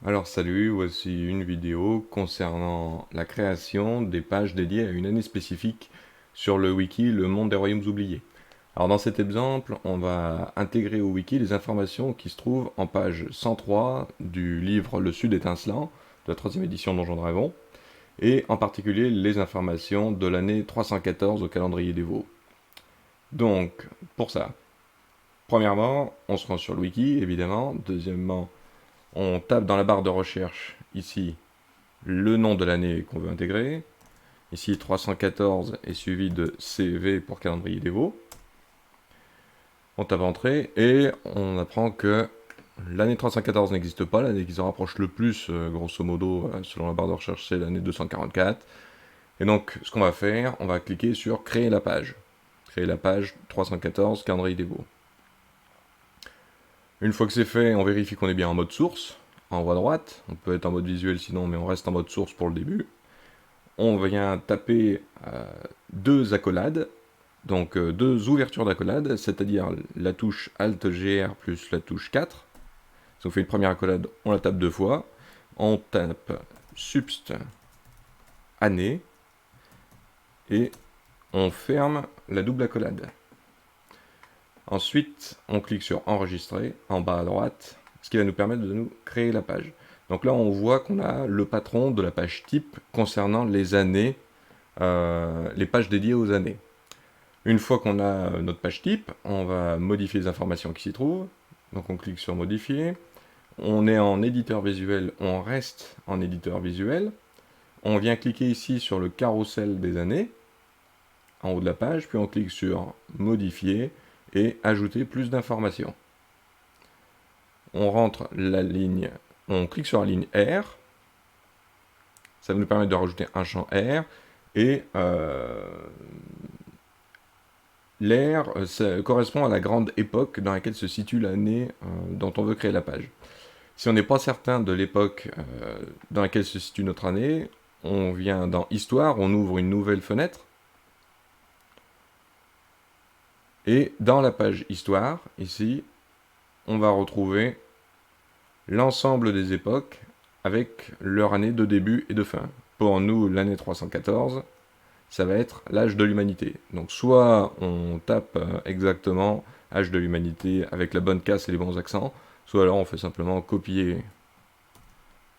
Alors salut, voici une vidéo concernant la création des pages dédiées à une année spécifique sur le wiki Le Monde des Royaumes Oubliés. Alors dans cet exemple, on va intégrer au wiki les informations qui se trouvent en page 103 du livre Le Sud étincelant, de la troisième édition Donjons Dragons, et en particulier les informations de l'année 314 au calendrier des veaux. Donc, pour ça, premièrement, on se rend sur le wiki, évidemment. Deuxièmement, on tape dans la barre de recherche ici le nom de l'année qu'on veut intégrer. Ici 314 est suivi de CV pour calendrier des veaux. On tape entrée et on apprend que l'année 314 n'existe pas. L'année qui se rapproche le plus, grosso modo, selon la barre de recherche, c'est l'année 244. Et donc, ce qu'on va faire, on va cliquer sur créer la page. Créer la page 314 calendrier des veaux. Une fois que c'est fait, on vérifie qu'on est bien en mode source, en haut à droite. On peut être en mode visuel sinon, mais on reste en mode source pour le début. On vient taper deux accolades, donc deux ouvertures d'accolades, c'est-à-dire la touche Alt-GR plus la touche 4. Si on fait une première accolade, on la tape deux fois. On tape subst année et on ferme la double accolade. Ensuite, on clique sur enregistrer en bas à droite, ce qui va nous permettre de nous créer la page. Donc là, on voit qu'on a le patron de la page type concernant les années, les pages dédiées aux années. Une fois qu'on a notre page type, on va modifier les informations qui s'y trouvent. Donc on clique sur modifier. On est en éditeur visuel, on reste en éditeur visuel. On vient cliquer ici sur le carrousel des années, en haut de la page, puis on clique sur modifier et ajouter plus d'informations. On rentre la ligne, on clique sur la ligne R, ça va nous permettre de rajouter un champ R, et l'ère correspond à la grande époque dans laquelle se situe l'année dont on veut créer la page. Si on n'est pas certain de l'époque dans laquelle se situe notre année, on vient dans Histoire, on ouvre une nouvelle fenêtre, et dans la page Histoire, ici, on va retrouver l'ensemble des époques avec leur année de début et de fin. Pour nous, l'année 314, ça va être l'âge de l'humanité. Donc soit on tape exactement âge de l'humanité avec la bonne casse et les bons accents, soit alors on fait simplement copier,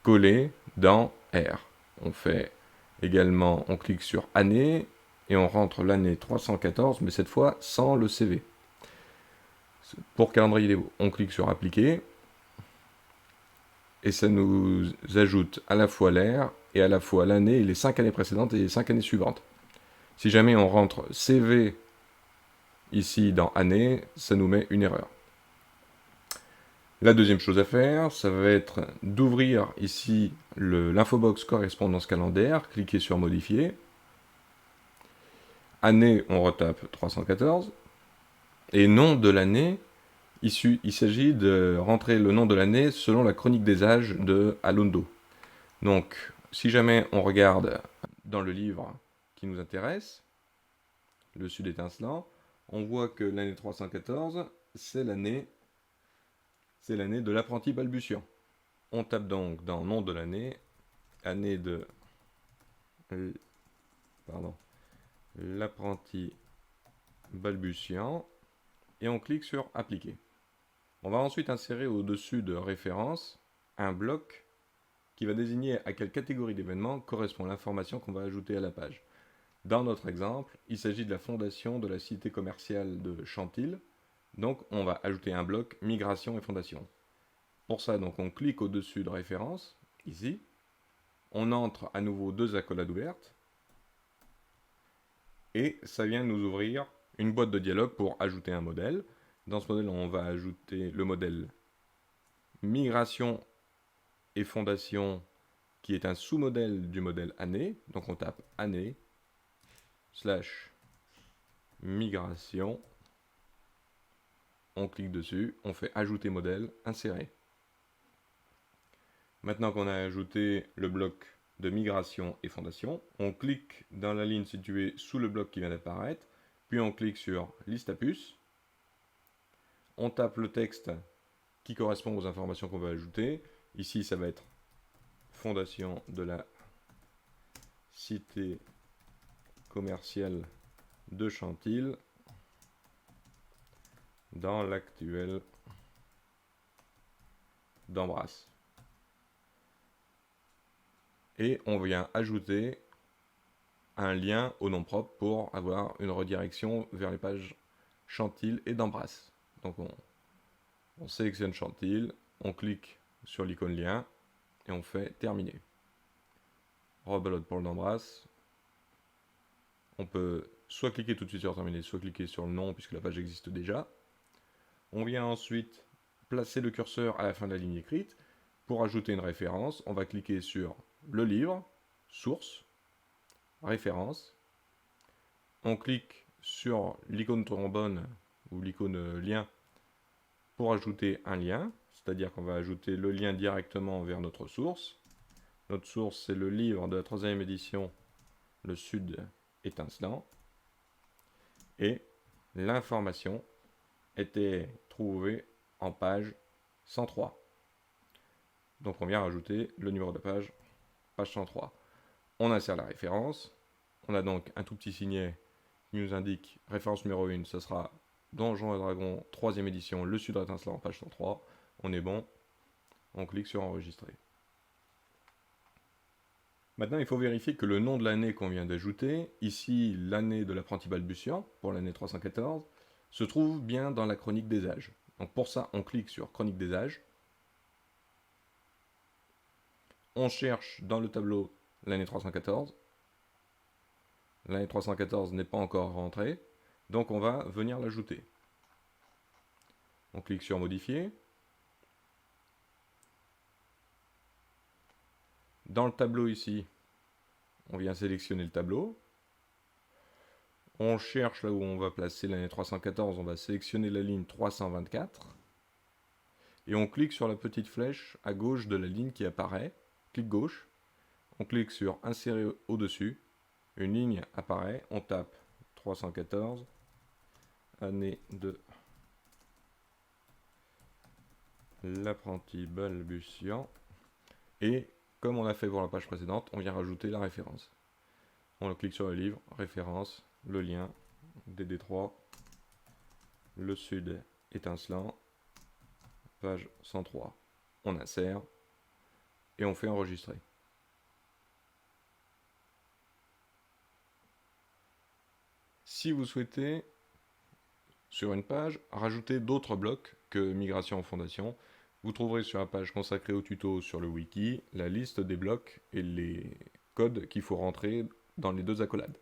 coller dans R. On fait également, on clique sur année et on rentre l'année 314, mais cette fois sans le CV. Pour calendrier des veaux, on clique sur appliquer et ça nous ajoute à la fois l'ère et à la fois l'année et les 5 années précédentes et les 5 années suivantes. Si jamais on rentre CV ici dans année, ça nous met une erreur. La deuxième chose à faire, ça va être d'ouvrir ici l'infobox correspondance calendaire, cliquer sur modifier. Année, on retape 314. Et nom de l'année, il s'agit de rentrer le nom de l'année selon la chronique des âges de Alondo. Donc, si jamais on regarde dans le livre qui nous intéresse, Le Sud étincelant, on voit que l'année 314, c'est l'année de l'apprenti balbutiant. On tape donc dans nom de l'année, année de l'apprenti balbutiant, et on clique sur appliquer. On va ensuite insérer au-dessus de référence un bloc qui va désigner à quelle catégorie d'événements correspond l'information qu'on va ajouter à la page. Dans notre exemple, il s'agit de la fondation de la cité commerciale de Chantilly, donc on va ajouter un bloc migration et fondation. Pour ça, donc, on clique au-dessus de référence, ici, on entre à nouveau deux accolades ouvertes, et ça vient nous ouvrir une boîte de dialogue pour ajouter un modèle. Dans ce modèle, on va ajouter le modèle migration et fondation, qui est un sous-modèle du modèle année. Donc on tape année, slash migration, on clique dessus, on fait ajouter modèle, insérer. Maintenant qu'on a ajouté le bloc de migration et fondation, on clique dans la ligne située sous le bloc qui vient d'apparaître, puis on clique sur liste à puces, on tape le texte qui correspond aux informations qu'on veut ajouter. Ici, ça va être fondation de la cité commerciale de Chantilly dans l'actuel d'Embrasse. Et on vient ajouter un lien au nom propre pour avoir une redirection vers les pages Chantilly et d'Embrasse. Donc on sélectionne Chantilly, on clique sur l'icône lien et on fait terminer. Rebelote pour le d'Embrasse. On peut soit cliquer tout de suite sur terminer, soit cliquer sur le nom puisque la page existe déjà. On vient ensuite placer le curseur à la fin de la ligne écrite. Pour ajouter une référence, on va cliquer sur le livre, source, référence. On clique sur l'icône trombone ou l'icône lien pour ajouter un lien, c'est-à-dire qu'on va ajouter le lien directement vers notre source. Notre source, c'est le livre de la 3e édition, Le Sud étincelant. Et l'information était trouvée en page 103. Donc on vient rajouter le numéro de page 103. On insère la référence. On a donc un tout petit signet qui nous indique référence numéro 1, ce sera Donjons et Dragons 3e édition, Le Sud étincelant, page 103. On est bon. On clique sur enregistrer. Maintenant, il faut vérifier que le nom de l'année qu'on vient d'ajouter, ici l'année de l'apprenti balbutiant, pour l'année 314, se trouve bien dans la chronique des âges. Donc pour ça, on clique sur chronique des âges. On cherche dans le tableau l'année 314. L'année 314 n'est pas encore rentrée, donc on va venir l'ajouter. On clique sur modifier. Dans le tableau ici, on vient sélectionner le tableau. On cherche là où on va placer l'année 314, on va sélectionner la ligne 324. Et on clique sur la petite flèche à gauche de la ligne qui apparaît. Clic gauche. On clique sur insérer au-dessus. Une ligne apparaît. On tape 314. Année de l'apprenti balbutiant. Et comme on a fait pour la page précédente, on vient rajouter la référence. On clique sur le livre, référence, le lien, DD3, Le Sud étincelant, page 103. On insère et on fait enregistrer. Si vous souhaitez, sur une page, rajouter d'autres blocs que migration en fondation, vous trouverez sur la page consacrée au tuto sur le wiki la liste des blocs et les codes qu'il faut rentrer dans les deux accolades.